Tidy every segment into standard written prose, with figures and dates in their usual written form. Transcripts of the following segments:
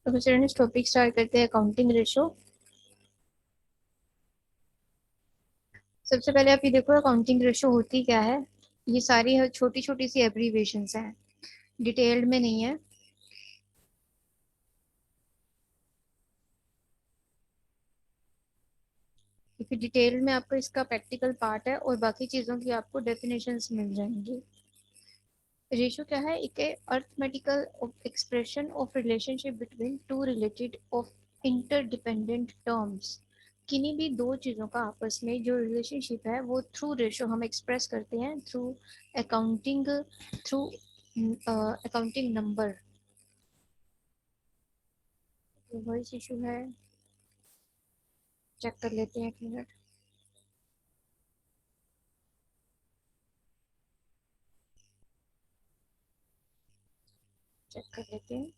तो चलिए topic start करते हैं, अकाउंटिंग रेशो। सबसे पहले आप ये देखो अकाउंटिंग रेशो होती क्या है। ये सारी छोटी छोटी सी एब्रीविएशंस हैं, डिटेल्ड में नहीं है। क्योंकि डिटेल में आपको इसका प्रैक्टिकल पार्ट है और बाकी चीज़ों की आपको डेफिनेशंस मिल जाएंगी। रेशो क्या है? एक arithmetical expression of relationship between two related of interdependent terms. किन्हीं भी दो चीज़ों का आपस में जो रिलेशनशिप है वो थ्रू रेशो हम एक्सप्रेस करते हैं, through accounting, through accounting number. तो वॉइस इशू है, चेक कर लेते हैं, एक मिनट। चेक कर लेते हैं।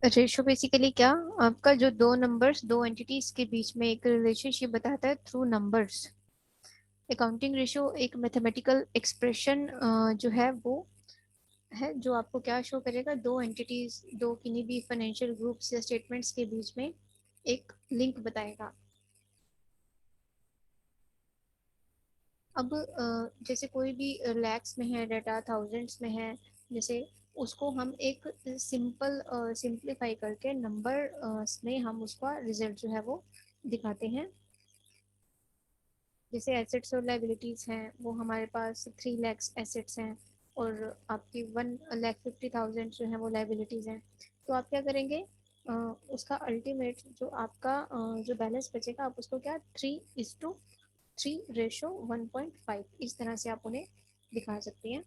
रेशो बेसिकली क्या, आपका जो दो नंबर्स, दो एंटिटीज के बीच में एक रिलेशनशिप बताता है थ्रू नंबर्स। अकाउंटिंग रेशो एक मैथमेटिकल एक्सप्रेशन जो है वो है, जो आपको क्या शो करेगा, दो एंटिटीज, दो किन्हीं भी फाइनेंशियल ग्रुप्स या स्टेटमेंट्स के बीच में एक लिंक बताएगा। अब जैसे कोई भी लैक्स में है डाटा, थाउजेंड्स में है, जैसे उसको हम एक सिंपल सिंप्लीफाई करके नंबर में हम उसका रिजल्ट जो है वो दिखाते हैं। जैसे एसेट्स और लाइबिलिटीज हैं, वो हमारे पास 3 लैक्स एसेट्स हैं और आपकी 1,50,000 जो है वो लाइबिलिटीज हैं। तो आप क्या करेंगे, उसका अल्टीमेट जो आपका जो बैलेंस बचेगा, आप उसको क्या 3:3:1.5 इस तरह से आप उन्हें दिखा सकते हैं।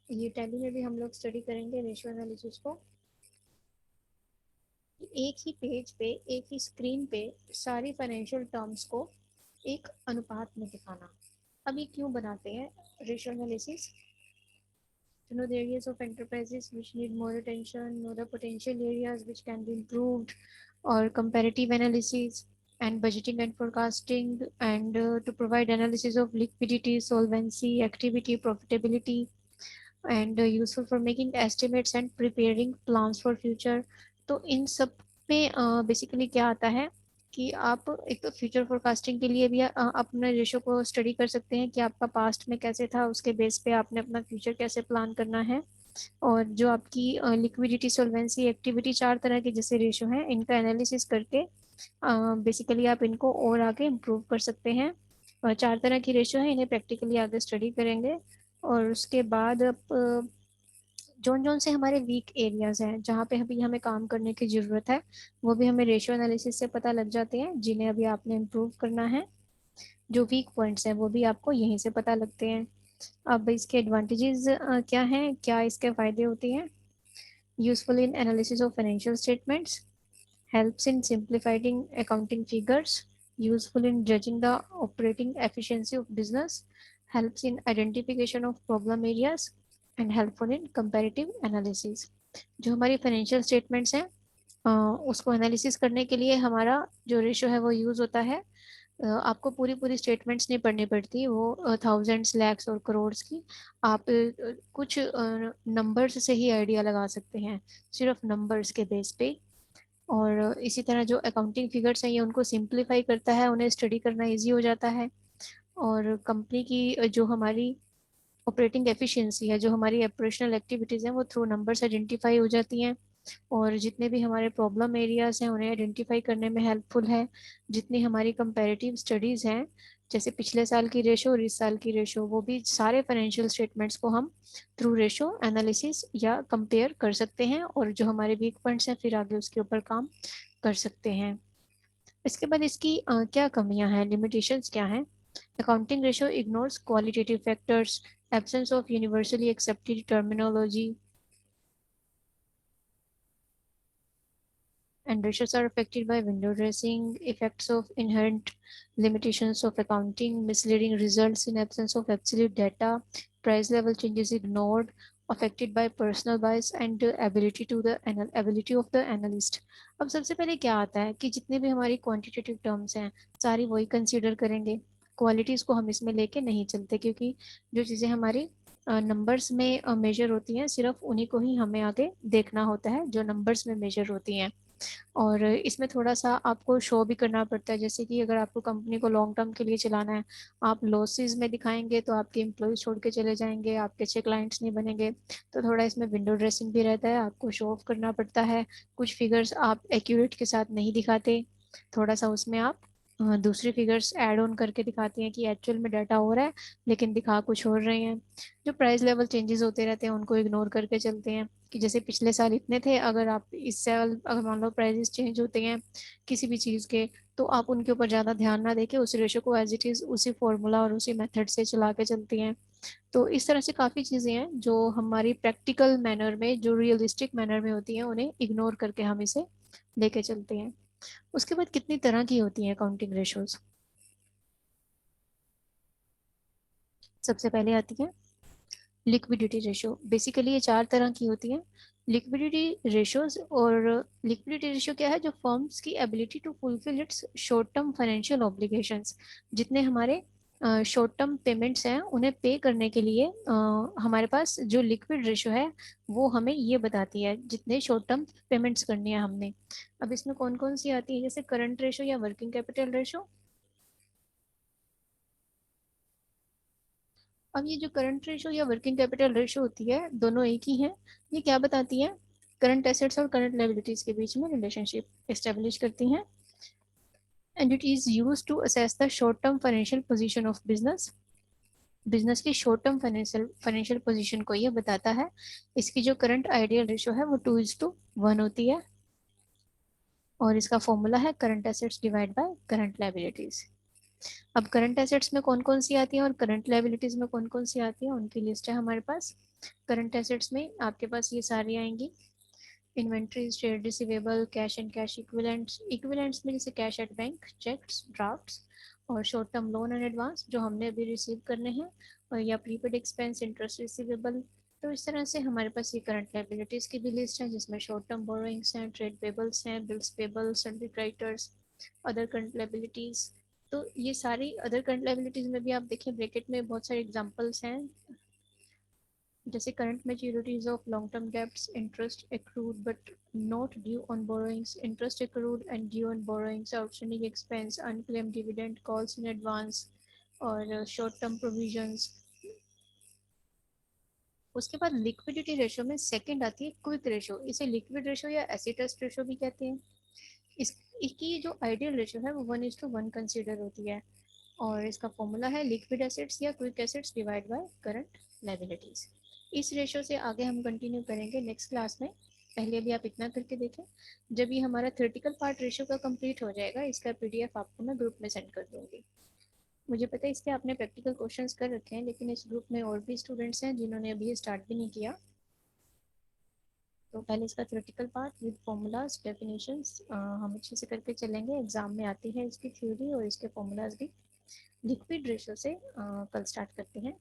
ये टैली में भी हम लोग स्टडी करेंगे रेशियो एनालिसिस को। एक ही पेज पे, एक ही स्क्रीन पे सारी फाइनेंशियल टर्म्स को एक अनुपात में दिखाना। अभी क्यों बनाते हैं ratio analysis? To know the areas of enterprises which need more attention, know the potential areas which can be improved, or comparative analysis and budgeting and forecasting, and to provide analysis of liquidity, solvency, activity, profitability, and useful for making estimates and preparing plans for future। तो इन सब में basically क्या आता है कि आप एक तो फ्यूचर फोरकास्टिंग के लिए भी अपने रेशो को स्टडी कर सकते हैं कि आपका पास्ट में कैसे था, उसके बेस पे आपने अपना फ्यूचर कैसे प्लान करना है। और जो आपकी लिक्विडिटी, सोल्वेंसी, एक्टिविटी, 4 तरह के जैसे रेशो हैं, इनका एनालिसिस करके बेसिकली आप इनको और आगे इम्प्रूव कर सकते हैं। 4 तरह की रेशो है, इन्हें प्रैक्टिकली आगे स्टडी करेंगे। और उसके बाद आप जौन जौन से हमारे वीक एरियाज हैं जहाँ पे अभी हमें काम करने की ज़रूरत है, वो भी हमें रेशियो एनालिसिस से पता लग जाते हैं, जिन्हें अभी आपने इम्प्रूव करना है। जो वीक पॉइंट्स हैं वो भी आपको यहीं से पता लगते हैं। अब इसके एडवांटेजेस क्या हैं, क्या इसके फ़ायदे होते हैं? Useful in analysis of financial statements, helps in simplifying accounting figures, useful in judging the operating efficiency of business, helps in identification of problem areas, and helpful in comparative analysis। जो हमारी financial statements हैं उसको analysis करने के लिए हमारा जो ratio है वो यूज़ होता है। आपको पूरी पूरी स्टेटमेंट्स नहीं पढ़नी पड़ती, वो थाउजेंड्स, लैक्स और करोड्स की। आप कुछ नंबर्स से ही आइडिया लगा सकते हैं, सिर्फ नंबर्स के बेस पे। और इसी तरह जो अकाउंटिंग फिगर्स हैं ये उनको सिंप्लीफाई करता है, उन्हें स्टडी करना इजी हो जाता है। और कंपनी की जो हमारी ऑपरेटिंग एफिशिएंसी है, जो हमारी ऑपरेशनल एक्टिविटीज़ हैं, वो थ्रू नंबर्स आइडेंटिफाई हो जाती हैं। और जितने भी हमारे प्रॉब्लम एरियाज हैं उन्हें आइडेंटिफाई करने में हेल्पफुल है। जितनी हमारी कंपैरेटिव स्टडीज़ हैं, जैसे पिछले साल की रेशो और इस साल की रेशो, वो भी सारे फाइनेंशियल स्टेटमेंट्स को हम थ्रू रेशो एनालिसिस या कंपेयर कर सकते हैं, और जो हमारे वीक पॉइंट्स हैं फिर आगे उसके ऊपर काम कर सकते हैं। इसके बाद इसकी क्या कमियां हैं, लिमिटेशंस क्या हैं? Accounting ratio ignores qualitative factors, absence of universally accepted terminology, and ratios are affected by window dressing, effects of inherent limitations of accounting, misleading results in absence of absolute data, price level changes ignored, affected by personal bias and ability of the analyst। अब सबसे पहले क्या आता है कि जितने भी हमारी क्वांटिटेटिव टर्म्स हैं सारी वही कंसीडर करेंगे, क्वालिटीज को हम इसमें लेके नहीं चलते, क्योंकि जो चीज़ें हमारी नंबर्स में मेजर होती हैं सिर्फ उन्हीं को ही हमें आगे देखना होता है जो नंबर्स में मेजर होती हैं। और इसमें थोड़ा सा आपको शो भी करना पड़ता है, जैसे कि अगर आपको कंपनी को लॉन्ग टर्म के लिए चलाना है, आप लॉसेस में दिखाएंगे तो आपके एम्प्लॉयज छोड़ के चले जाएंगे, आपके अच्छे क्लाइंट्स नहीं बनेंगे। तो थोड़ा इसमें विंडो ड्रेसिंग भी रहता है, आपको शो ऑफ करना पड़ता है, कुछ फिगर्स आप एक्यूरेट के साथ नहीं दिखाते, थोड़ा सा उसमें आप दूसरी फिगर्स ऐड ऑन करके दिखाते हैं कि एक्चुअल में डाटा हो रहा है लेकिन दिखा कुछ और रहे हैं। जो प्राइस लेवल चेंजेस होते रहते हैं उनको इग्नोर करके चलते हैं कि जैसे पिछले साल इतने थे, अगर आप इस साल अगर मान लो प्राइसेस चेंज होते हैं किसी भी चीज़ के, तो आप उनके ऊपर ज़्यादा ध्यान ना देके उस रेशो को एज इट इज़ उसी फॉर्मूला और उसी मेथड से चला के चलती हैं। तो इस तरह से काफ़ी चीज़ें हैं जो हमारी प्रैक्टिकल मैनर में, जो रियलिस्टिक मैनर में होती हैं, उन्हें इग्नोर करके हम इसे लेके चलते हैं। उसके बाद कितनी तरह की होती हैं अकाउंटिंग रेशोज। सबसे पहले आती है लिक्विडिटी रेशो। बेसिकली ये चार तरह की होती हैं लिक्विडिटी रेशोज। और लिक्विडिटी रेशो क्या है, जो फर्म्स की ability to fulfil its short term financial obligations, जितने हमारे शॉर्ट टर्म पेमेंट्स हैं उन्हें पे करने के लिए हमारे पास जो लिक्विड रेशो है वो हमें ये बताती है जितने शॉर्ट टर्म पेमेंट्स करनी है हमने। अब इसमें कौन कौन सी आती है, जैसे करंट रेशो या वर्किंग कैपिटल रेशो। अब ये जो करंट रेशो या वर्किंग कैपिटल रेशो होती है दोनों एक ही हैं। ये क्या बताती है, करंट एसेट्स और करंट लायबिलिटीज के बीच में रिलेशनशिप एस्टेब्लिश करती हैं। And it is use to assess the short term financial position of business. Business की शॉर्ट टर्म फाइनेंशियल पोजीशन को ये बताता है। इसकी जो करंट आइडियल रेशो है वो 2:1 होती है। और इसका फॉर्मूला है current assets divide by current liabilities. अब करंट एसेट्स में कौन कौन सी आती है और करंट लायबिलिटीज में कौन कौन सी आती है उनकी लिस्ट है हमारे पास। करंट एसेट्स में आपके पास ये सारी आएंगी, inventories, trade receivable, cash and cash equivalents. Equivalents में जैसे cash at bank, cheques, drafts, और short term loan and advance जो हमने अभी रिसीव करने हैं, और या प्रीपेड एक्सपेंस, इंटरेस्ट रिसीवेबल। तो इस तरह से हमारे पास ये करंट लायबिलिटीज की भी लिस्ट है जिसमें शॉर्ट टर्म बोरोइंग्स हैं, ट्रेड पेबल्स हैं, bills payable, sundry creditors, other current liabilities. तो ये सारी अदर करंट लायबिलिटीज में भी आप देखिए ब्रैकेट में बहुत सारे एग्जांपल्स हैं, जैसे current मैच्योरिटीज of long term debts, interest accrued but not due on borrowings, interest accrued and due on borrowings, outstanding expense, unclaim dividend, calls in advance, और शॉर्ट टर्म प्रोविजंस। उसके बाद लिक्विडिटी रेशो में second आती है quick ratio. इसे liquid ratio या acid test ratio भी कहते हैं। इसकी जो आइडियल रेशो है वो 1:1 कंसिडर होती है। और इसका फॉर्मूला है लिक्विड एसिड्स या quick acids divide by current liabilities. इस रेशो से आगे हम कंटिन्यू करेंगे नेक्स्ट क्लास में। पहले अभी आप इतना करके देखें। जब ये हमारा थ्योरेटिकल पार्ट रेशो का कंप्लीट हो जाएगा इसका पीडीएफ आपको मैं ग्रुप में सेंड कर दूंगी। मुझे पता है इसके आपने प्रैक्टिकल क्वेश्चंस कर रखे हैं, लेकिन इस ग्रुप में और भी स्टूडेंट्स हैं जिन्होंने अभी स्टार्ट भी नहीं किया। तो पहले इसका theoretical part with formulas definitions हम अच्छे से करके चलेंगे, एग्जाम में आती है इसकी थ्योरी और इसके फॉर्मूलाज भी। लिक्विड रेशो से कल स्टार्ट करते हैं।